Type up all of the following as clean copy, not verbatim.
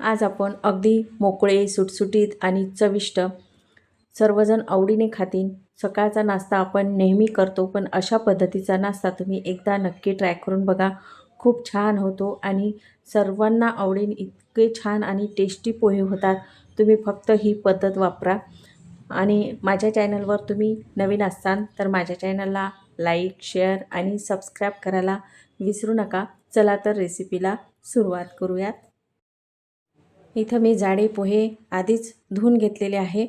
आज आपण अगदी मोकळे, सुटसुटीत आणि चविष्ट सर्वजण आवडीने खातील सकाळचा नाश्ता आपण नेहमी करतो, पण अशा पद्धतीचा नाश्ता तुम्ही एकदा नक्की ट्राय करून बघा. खूप छान होतो आणि सर्वांना आवडेल इतके छान आणि टेस्टी पोहे होतात. तुम्ही फक्त ही पद्धत वापरा. आणि माझ्या चॅनलवर तुम्ही नवीन असाल तर माझ्या चॅनलला लाईक, शेअर आणि सबस्क्राईब करायला विसरू नका. चला तर रेसिपीला सुरुवात करूयात. इथं मी जाडे पोहे आधीच धुवून घेतलेले आहे.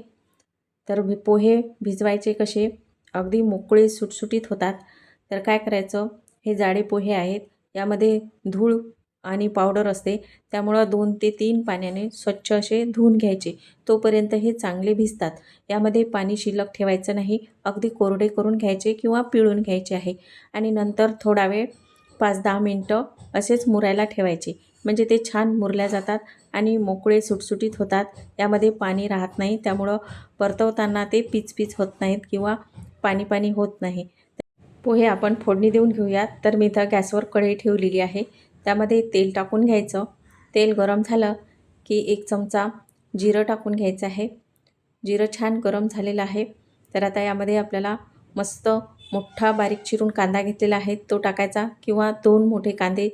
तर पोहे भिजवायचे कसे, अगदी मोकळे सुटसुटीत होतात. तर काय करायचं, हे जाडे पोहे आहेत, यामध्ये धूळ आणि पावडर असते, त्यामुळं 2 ते 3 पाण्याने स्वच्छ असे धुवून घ्यायचे. तोपर्यंत हे चांगले भिजतात. यामध्ये पाणी शिल्लक ठेवायचं नाही, अगदी कोरडे करून घ्यायचे किंवा पिळून घ्यायचे आहे. आणि नंतर थोडा वेळ 5-10 मिनटं असेच मुरायला ठेवायचे, म्हणजे ते छान मुरल्या जातात आणि मोकळे सुटसुटीत होतात. यामध्ये पाणी राहत नाही, त्यामुळं परतवताना ते पीच होत नाहीत किंवा पाणी होत नाही. पोहे आपण फोडणी देऊन घेऊयात. तर मी इथं गॅसवर कढई ठेवलेली आहे, त्यामध्ये तेल टाकून घ्यायचं. तेल गरम झालं की 1 चमचा जिरं टाकून घ्यायचं आहे. जिरं छान गरम झालेलं आहे. तर आता यामध्ये आपल्याला मस्त मोठा बारीक चिरून कांदा घेतलेला आहे, तो टाकायचा किंवा 2 मोठे कांदे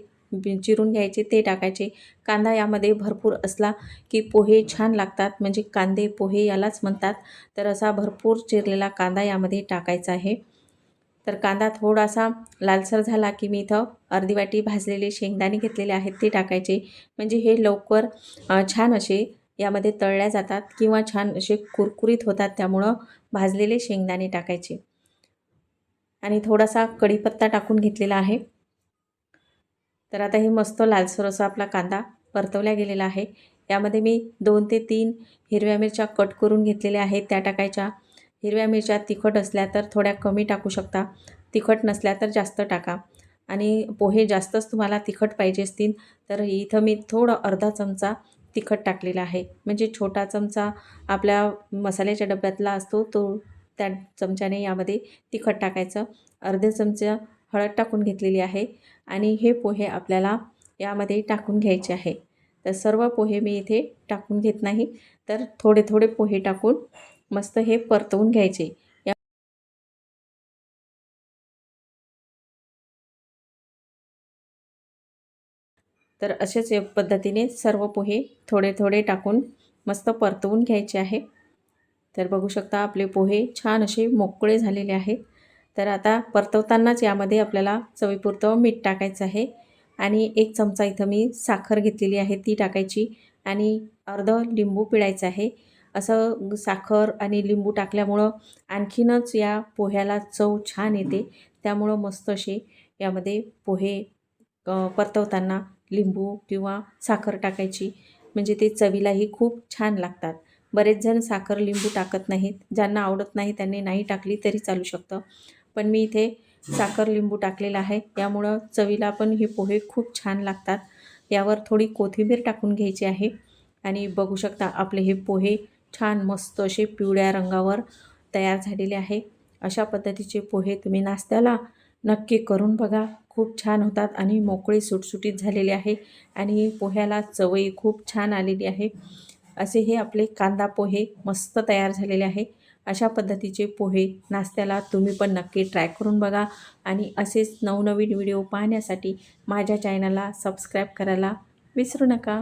चिरून घ्यायचे, ते टाकायचे. कांदा यामध्ये भरपूर असला की पोहे छान लागतात, म्हणजे कांदे पोहे यालाच म्हणतात. तर असा भरपूर चिरलेला कांदा यामध्ये टाकायचा आहे. तर कांदा थोडासा लालसर झाला की मी इथं अर्धी वाटी भाजलेले शेंगदाणे घेतलेले आहेत, ते टाकायचे. म्हणजे हे लवकर छान असे यामध्ये तळल्या जातात किंवा छान असे कुरकुरीत होतात, त्यामुळं भाजलेले शेंगदाणे टाकायचे. आणि थोडासा कढीपत्ता टाकून घेतलेला आहे. तर आता हे मस्त लालसर असा आपला कांदा परतवला गेलेला आहे. यामध्ये मी 2 ते 3 हिरव्या मिरच्या कट करून घेतलेल्या आहेत, त्या टाकायच्या. हिरव्या मिरच्या तिखट असल्या तर थोड्या कमी टाकू शकता, तिखट नसल्या तर जास्त टाका. आणि पोहे जास्तच तुम्हाला तिखट पाहिजे असतील तर इथं मी थोडं अर्धा चमचा तिखट टाकलेला आहे. म्हणजे छोटा चमचा आपल्या मसाल्याच्या डब्यातला असतो, तो त्या चमच्याने यामध्ये तिखट टाकायचं. अर्धे चमचे हळद टाकून घेतलेली आहे आणि हे पोहे आपल्याला यामध्ये टाकून घ्यायचे आहे. तर सर्व पोहे मी इथे टाकून घेत नाही, तर थोडे थोडे पोहे टाकून मस्त हे परतवून घ्यायचे. तर अशाच पद्धतीने सर्व पोहे थोडे थोडे टाकून मस्त परतवून घ्यायचे आहे. तर बघू शकता आपले पोहे छान असे मोकळे झालेले आहेत. तर आता परतवतानाच यामध्ये आपल्याला चवीपुरतं मीठ टाकायचं आहे आणि 1 चमचा इथं मी साखर घेतलेली आहे, ती टाकायची आणि अर्धं लिंबू पिळायचं आहे. असं साखर आणि लिंबू टाकल्यामुळं आणखीनच या पोह्याला चव छान येते. त्यामुळं मस्त असे यामध्ये पोहे परतवताना लिंबू किंवा साखर टाकायची, म्हणजे ते चवीलाही खूप छान लागतात. बरेच जण साखर लिंबू टाकत नाहीत, ज्यांना आवडत नाही त्यांनी नाही टाकली तरी चालू शकतं. पण मी इथे साखर लिंबू टाकलेला आहे, त्यामुळं चवीला पण हे पोहे खूप छान लागतात. यावर थोडी कोथिंबीर टाकून घ्यायची आहे आणि बघू शकता आपले हे पोहे छान मस्त असे पिवळ्या रंगावर तयार झालेले आहे. अशा पद्धतीचे पोहे तुम्ही नाश्त्याला नक्की करून बघा, खूप छान होतात आणि मोकळे सुटसुटीत झालेले आहे आणि पोह्याला चवही खूप छान आलेली आहे. असे हे आपले कांदा पोहे मस्त तयार झालेले आहे. अशा पद्धतीचे पोहे नाश्त्याला तुम्ही पण नक्की ट्राय करून बघा आणि असेच नवनवीन व्हिडिओ पाहण्यासाठी माझ्या चॅनलला सबस्क्राईब करायला विसरू नका.